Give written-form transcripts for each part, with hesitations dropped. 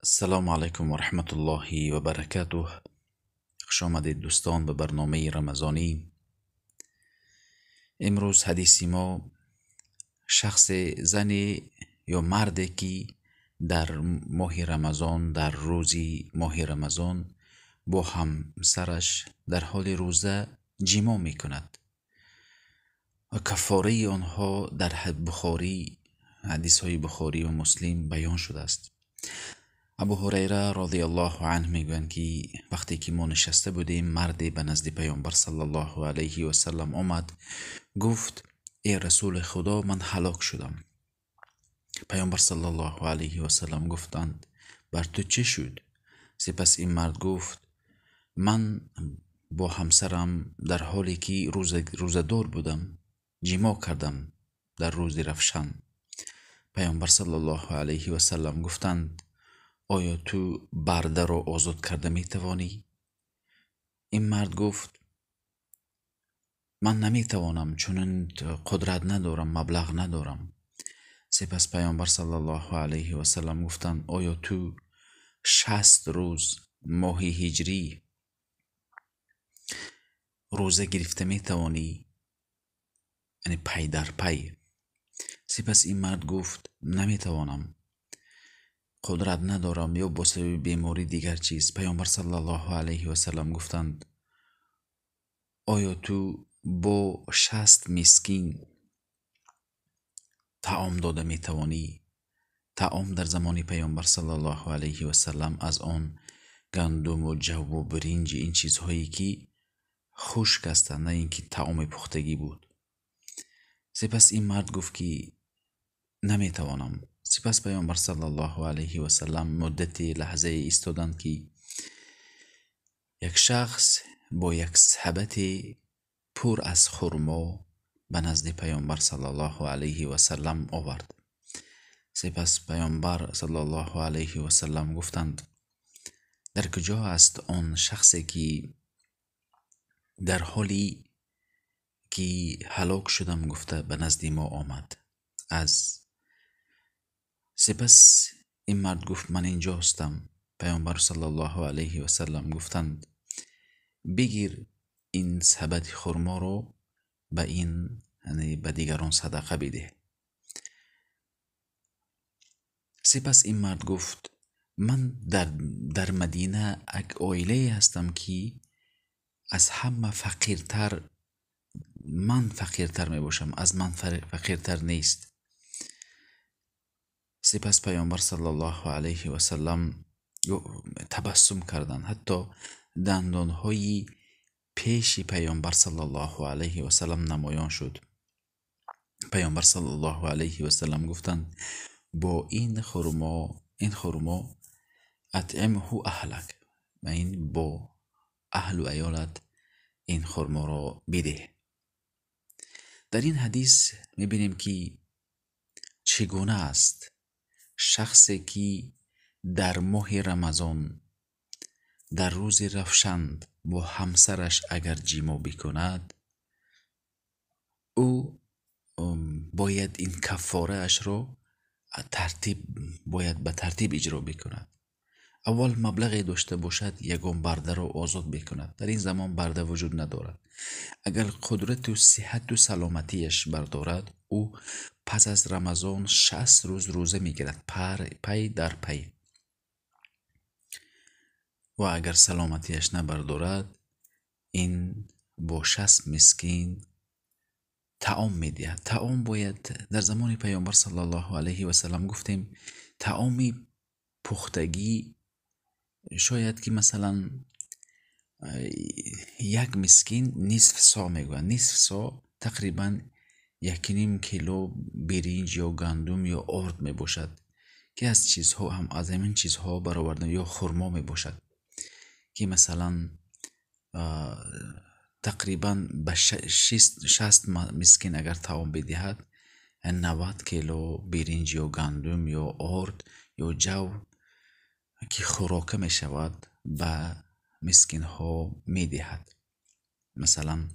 السلام علیکم و رحمت الله و برکاته. خوش آمدید دوستان به برنامه رمضانی. امروز حدیثی ما شخص زنی یا مردی که در ماه رمضان، در روزی ماه رمضان با همسرش در حال روزه جما می کند و کفاره آنها در بخاری، حدیث های بخاری و مسلم بیان شده است. ابو هریره رضی الله عنه میگویند که وقتی که ما نشسته بودیم، مردی به نزد پیامبر صلی الله علیه و سلم آمد، گفت ای رسول خدا، من هلاک شدم. پیامبر صلی الله علیه و سلم گفتند بر تو چه شد؟ سپس این مرد گفت من با همسرم در حالی که روزدار بودم جما کردم در روز رفشان. پیامبر صلی الله علیه و سلم گفتند آیا تو برده را آزاد کرده می توانی؟ این مرد گفت من نمی توانم، چون قدرت ندارم، مبلغ ندارم. سپس پیامبر صلی الله علیه و سلم گفتند آیا تو 60 روز ماه هجری روزه گرفته می توانی؟ یعنی پی در پی. سپس این مرد گفت نمی توانم، قدرت ندارم، یا با سبب بیماری دیگر چیز. پیامبر صلی الله علیه و سلم گفتند آیا تو با 60 مسکین طعام داده می توانی؟ طعام در زمان پیامبر صلی الله علیه و سلم از آن گندم و جو و برنج، این چیزهایی که خشک هستند، نه اینکه طعام پختگی بود. سپس این مرد گفت که نمی توانم. سپس پیامبر صلی الله علیه و سلم مدتی لحظه ایستادند که یک شخص با یک سبد پر از خرما به نزد پیامبر صلی الله علیه و سلم آورد. سپس پیامبر صلی الله علیه و سلم گفتند در کجا است آن شخصی که در حالی که هلاک شدم گفته به نزد ما آمد؟ سپس این مرد گفت من اینجا هستم. پیامبر صلی الله علیه و سلم گفتند بگیر این سبد خرما رو به این، یعنی به دیگران صدقه بده. سپس این مرد گفت من در مدینه یک عائله هستم که از همه فقیرتر، من فقیرتر می باشم، از من فقیرتر نیست. سپس پیامبر صلی الله علیه و سلم تبسم کردند، حتی دندانهای پیش پیامبر صلی الله علیه و سلم نمایان شد. پیامبر صلی الله علیه و سلم گفتند با این خرما اطعمه اهلک، و این با اهل و عیالت این خرما را بده. در این حدیث میبینیم که چگونه است شخصی که در ماه رمضان در روز رفشند با همسرش اگر جما بکند، او باید این کفاره اش را باید به ترتیب اجرا بکند. اول مبلغی داشته باشد، یگان برده را آزاد بکند. در این زمان برده وجود ندارد. اگر قدرت و صحت و سلامتیش بردارد، او پس از رمضان 60 روز روزه میگیرد، پی در پی. و اگر سلامتیش نبردارد، این با 60 مسکین طعام میدهد. طعام باید در زمان پیامبر صلی الله علیه و سلم گفتیم طعامی پختگی، شاید که مثلا یک مسکین نصف سا میگویند، نصف سا تقریبا 1.5 کیلو برنج یا گندم یا آرد می باشد که از چیزها هم از همین چیزها برآورده، یا خرما می باشد که مثلا تقریبا به 60 مسکین اگر طعام بدهد، 90 کیلو برنج یا گندم یا آرد یا جو که خوراکه می شود به مسکین ها می دهد. مثلا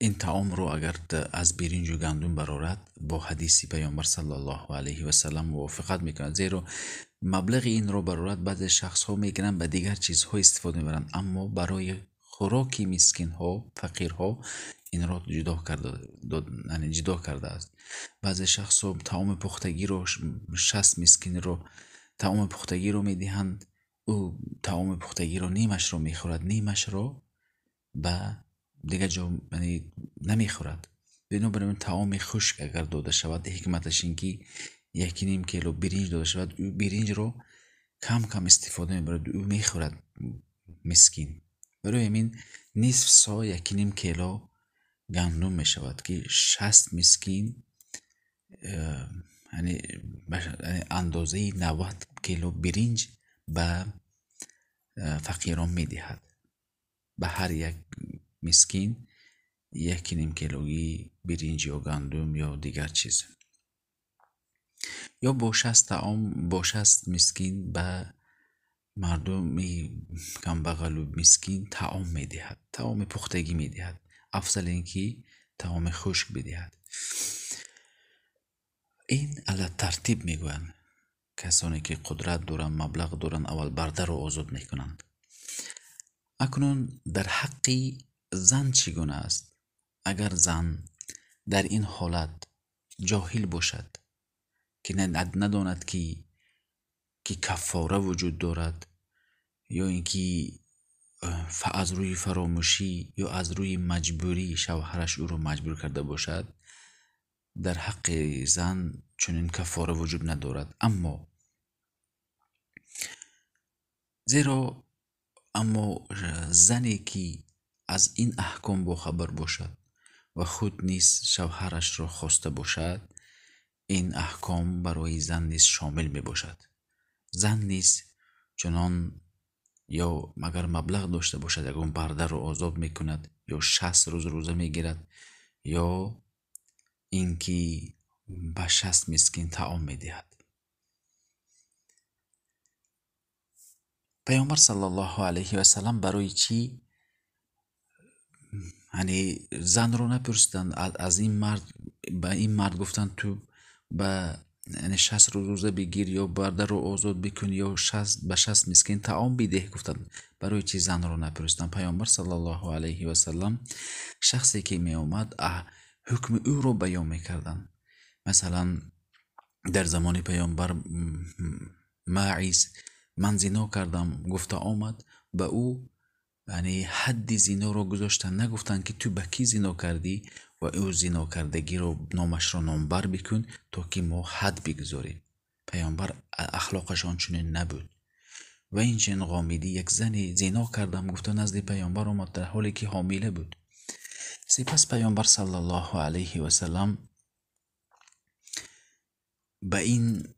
این طعام رو اگر از برنج و گندم برآورد با حدیث پیامبر صلی الله علیه و سلم موافقت میکنند، زیرا مبلغ این رو برآورد بعضی شخص ها میگیرن به دیگر چیزها استفاده میبرن، اما برای خوراک مسکین ها فقیر ها این را جدا کرده است. بعضی شخص ها طعام پختگی رو 60 مسکین رو طعام پختگی رو میدهند، او طعام پختگی رو نیمش رو میخورد، نیمش رو به دیگه جا نمیخورد. بنابراین طعام خشک اگر داده شود، حکمتش این که 1.5 کیلو برنج داده شود، او برنج رو کم کم استفاده میبرد، او میخورد مسکین. برای همین نصف سا 1.5 کیلو گندم میشود که 60 مسکین یعنی اندازه 90 کیلو برنج به فقیران میدهد. به هر یک مسکین 1.5 کیلویی برنج یا گندم یا دیگر چیز، یا با 60 طعام با 60 مسکین به مردم کم بغل و مسکین طعام میدهد، طعام پختگی میدهد. افضل اینکه طعام خشک بدهد. این علی ترتیب میگویند کسانی که قدرت دارن، مبلغ دارن، اول برده رو آزاد میکنند. اکنون در حق زن چگونه است؟ اگر زن در این حالت جاهل باشد که نداند که کفاره وجود دارد، یا اینکه از روی فراموشی یا از روی مجبوری شوهرش او را مجبور کرده باشد، در حق زن چنین کفاره وجود ندارد. اما زنی که از این احکام باخبر باشد و خود نیز شوهرش را خواسته باشد، این احکام برای زن نیز شامل می باشد. زن نیز چنان یا اگر مبلغ داشته باشد یکم برده رو آزاد می کند، یا 60 روز روزه می گیرد، یا اینکه به 60 مسکین طعام می دهد. پیامبر صلی الله علیه و سلم برای چی یعنی زن رو نپرسیدند؟ از این مرد به این مرد گفتند تو به 60 روزه بگیر یا برده رو آزاد بکن یا به 60 مسکین طعام بده. گفتند برای چی زن رو نپرسیدند؟ پیامبر صلی الله علیه و سلم شخصی که می اومد حکم او رو بیان میکردند. مثلا در زمان پیامبر ماعز من زنا کردم گفته آمد، به او یعنی حد زنا رو گذاشتن، نگفتن که تو به کی زنا کردی و او زنا کردگی رو نامش رو نامبر بکن تا که ما حد بگذاریم. پیامبر اخلاقشان چنین نبود. و این چنین غامیدی یک زنی زنا کردم گفته نزد پیامبر آمد در حالی که حامله بود. سپس پیامبر صلی الله علیه و سلم به این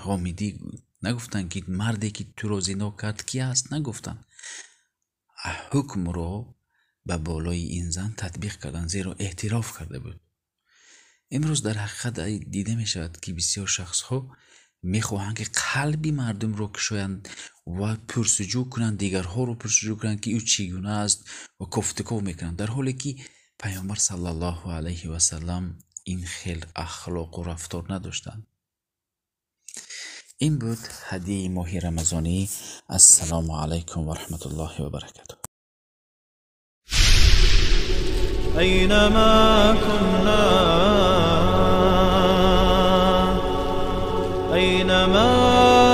غامیدی نگفتن که مردی که تو رو زنا کرد کی است، نگفتن. حکم رو به بالای این زن تطبیق کردن، زیرا اعتراف کرده بود. امروز در حقیقت دیده می شود که بسیار شخص ها می خواهند که قلبی مردم رو کشایند و پرسجو کنند، دیگرها رو پرسجو کنند که او چگونه است و گفتگو میکنند، در حالی که پیامبر صلی الله علیه و سلم این خیل اخلاق و رفتار نداشتند. این بود هدیه ماه رمضانی. السلام علیکم و رحمت الله و برکاته. أينما كنا أينما